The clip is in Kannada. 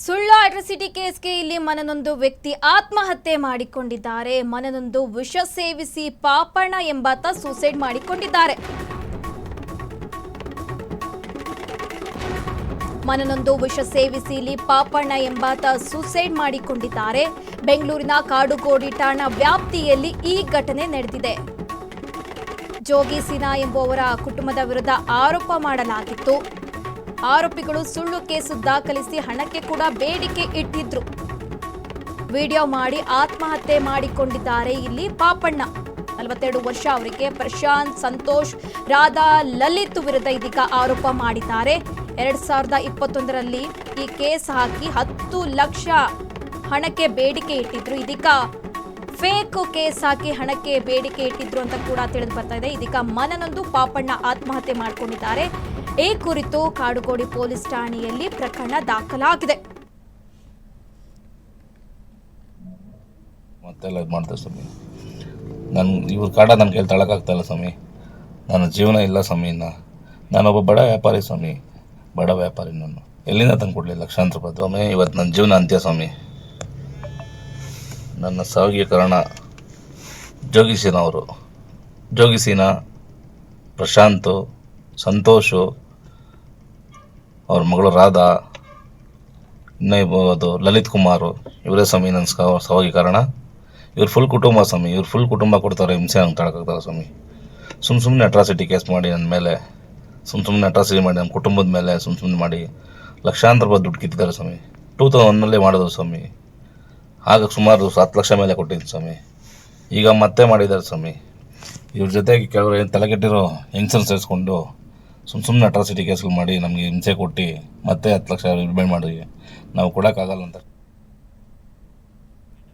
ಸುಳ್ಳು ಅಟ್ರಾಸಿಟಿ ಕೇಸ್ಗೆ ಇಲ್ಲಿ ಮನನೊಂದು ವ್ಯಕ್ತಿ ಆತ್ಮಹತ್ಯೆ ಮಾಡಿಕೊಂಡಿದ್ದಾರೆ. ಮನನೊಂದು ವಿಷ ಸೇವಿಸಿ ಪಾಪಣ್ಣ ಎಂಬಾತ ಸೂಸೈಡ್ ಮಾಡಿಕೊಂಡಿದ್ದಾರೆ. ಮನನೊಂದು ವಿಷ ಸೇವಿಸಿ ಇಲ್ಲಿ ಪಾಪಣ್ಣ ಎಂಬಾತ ಸೂಸೈಡ್ ಮಾಡಿಕೊಂಡಿದ್ದಾರೆ. ಬೆಂಗಳೂರಿನ ಕಾಡುಗೋಡಿ ಠಾಣಾ ವ್ಯಾಪ್ತಿಯಲ್ಲಿ ಈ ಘಟನೆ ನಡೆದಿದೆ. ಜೋಗಿ ಸಿನ್ಹಾ ಎಂಬುವವರ ಕುಟುಂಬದ ವಿರುದ್ಧ ಆರೋಪ ಮಾಡಲಾಗಿತ್ತು. ಆರೋಪಿಗಳು ಸುಳ್ಳು ಕೇಸು ದಾಖಲಿಸಿ ಹಣಕ್ಕೆ ಕೂಡ ಬೇಡಿಕೆ ಇಟ್ಟಿದ್ರು. ವಿಡಿಯೋ ಮಾಡಿ ಆತ್ಮಹತ್ಯೆ ಮಾಡಿಕೊಂಡಿದ್ದಾರೆ ಇಲ್ಲಿ ಪಾಪಣ್ಣ. 42 ವರ್ಷ ಅವರಿಗೆ. ಪ್ರಶಾಂತ್, ಸಂತೋಷ್, ರಾಧಾ, ಲಲಿತ್ ವಿರುದ್ಧ ಇದೀಗ ಆರೋಪ ಮಾಡಿದ್ದಾರೆ. 2021ರಲ್ಲಿ ಈ ಕೇಸ್ ಹಾಕಿ 10 ಲಕ್ಷ ಹಣಕ್ಕೆ ಬೇಡಿಕೆ ಇಟ್ಟಿದ್ರು. ಇದೀಗ ಫೇಕ್ ಕೇಸ್ ಹಾಕಿ ಹಣಕ್ಕೆ ಬೇಡಿಕೆ ಇಟ್ಟಿದ್ರು ಅಂತ ಕೂಡ ತಿಳಿದು ಬರ್ತಾ ಇದೆ. ಇದೀಗ ಮನನೊಂದು ಪಾಪಣ್ಣ ಆತ್ಮಹತ್ಯೆ ಮಾಡಿಕೊಂಡಿದ್ದಾರೆ. ಈ ಕುರಿತು ಕಾಡುಗೋಡಿ ಪೊಲೀಸ್ ಠಾಣೆಯಲ್ಲಿ ಪ್ರಕರಣ ದಾಖಲಾಗಿದೆ. ಮತ್ತೆಲ್ಲ ಮಾಡ್ತಾರೆ ಸ್ವಾಮಿ. ಇವ್ರ ಕಾಡ ನನ್ನ ಕೈಲಿ ತಳಕಾಗ್ತಾ ಇಲ್ಲ ಸ್ವಾಮಿ. ನನ್ನ ಜೀವನ ಇಲ್ಲ ಸ್ವಾಮಿ. ನಾನೊಬ್ಬ ಬಡ ವ್ಯಾಪಾರಿ ಸ್ವಾಮಿ. ಬಡ ವ್ಯಾಪಾರಿ ನಾನು ಎಲ್ಲಿಂದ ತಂದು ಕೊಡಲಿ ಲಕ್ಷಾಂತರ ರೂಪಾಯಿ ಸ್ವಾಮಿ. ಇವತ್ತು ನನ್ನ ಜೀವನ ಅಂತ್ಯ ಸ್ವಾಮಿ. ನನ್ನ ಸಾವಿಗೆ ಕಾರಣ ಜೋಗಿ ಸಿನ್ಹಾ ಅವರು. ಜೋಗಿ ಸಿನ್ಹಾ, ಪ್ರಶಾಂತು, ಸಂತೋಷು, ಅವ್ರ ಮಗಳು ರಾಧಾ, ಇನ್ನೂ ಲಲಿತ್ ಕುಮಾರ್, ಇವರೇ ಸ್ವಾಮಿ ನನ್ನ ಸಾವಿಗೆ ಕಾರಣ. ಇವ್ರ ಫುಲ್ ಕುಟುಂಬ ಸ್ವಾಮಿ. ಇವ್ರು ಫುಲ್ ಕುಟುಂಬ ಕೊಡ್ತಾರೆ ಹಿಂಸೆ ನಂಗೆ ತಡಕಾಗ್ತಾರೆ ಸ್ವಾಮಿ. ಸುಮ್ಮನೆ ಅಟ್ರಾಸಿಟಿ ಕೇಸ್ ಮಾಡಿ ನನ್ನ ಮೇಲೆ, ಸುಮ್ಮನೆ ಅಟ್ರಾಸಿಟಿ ಮಾಡಿ ನಮ್ಮ ಕುಟುಂಬದ ಮೇಲೆ ಸುಮ್ಮನೆ ಮಾಡಿ ಲಕ್ಷಾಂತರ ರೂಪಾಯಿ ದುಡ್ಡು ಕಿತ್ತಿದ್ದಾರೆ ಸ್ವಾಮಿ. 2001 ಮಾಡಿದ್ರು ಸ್ವಾಮಿ. ಆಗ ಸುಮಾರು 7 ಲಕ್ಷ ಮೇಲೆ ಕೊಟ್ಟಿದ್ದು ಸ್ವಾಮಿ. ಈಗ ಮತ್ತೆ ಮಾಡಿದ್ದಾರೆ ಸ್ವಾಮಿ. ಇವ್ರ ಜೊತೆಗೆ ಕೆಲವರು ಏನು ತಲೆಗೆಟ್ಟಿರೋ ಹೆಂಗಸರು ಸೇರಿಸ್ಕೊಂಡು ಸುಮ್ಮನೆ ಅಟ್ರಾಸಿಟಿ ಕೇಸ್ಗಳು ಮಾಡಿ ನಮಗೆ ಹಿಂಸೆ ಕೊಟ್ಟು ಮತ್ತೆ 10 ಲಕ್ಷ ರಿಬೇಟ್ ಮಾಡಿ ನಾವು ಕೊಡೋಕ್ಕಾಗಲ್ಲ ಅಂತ.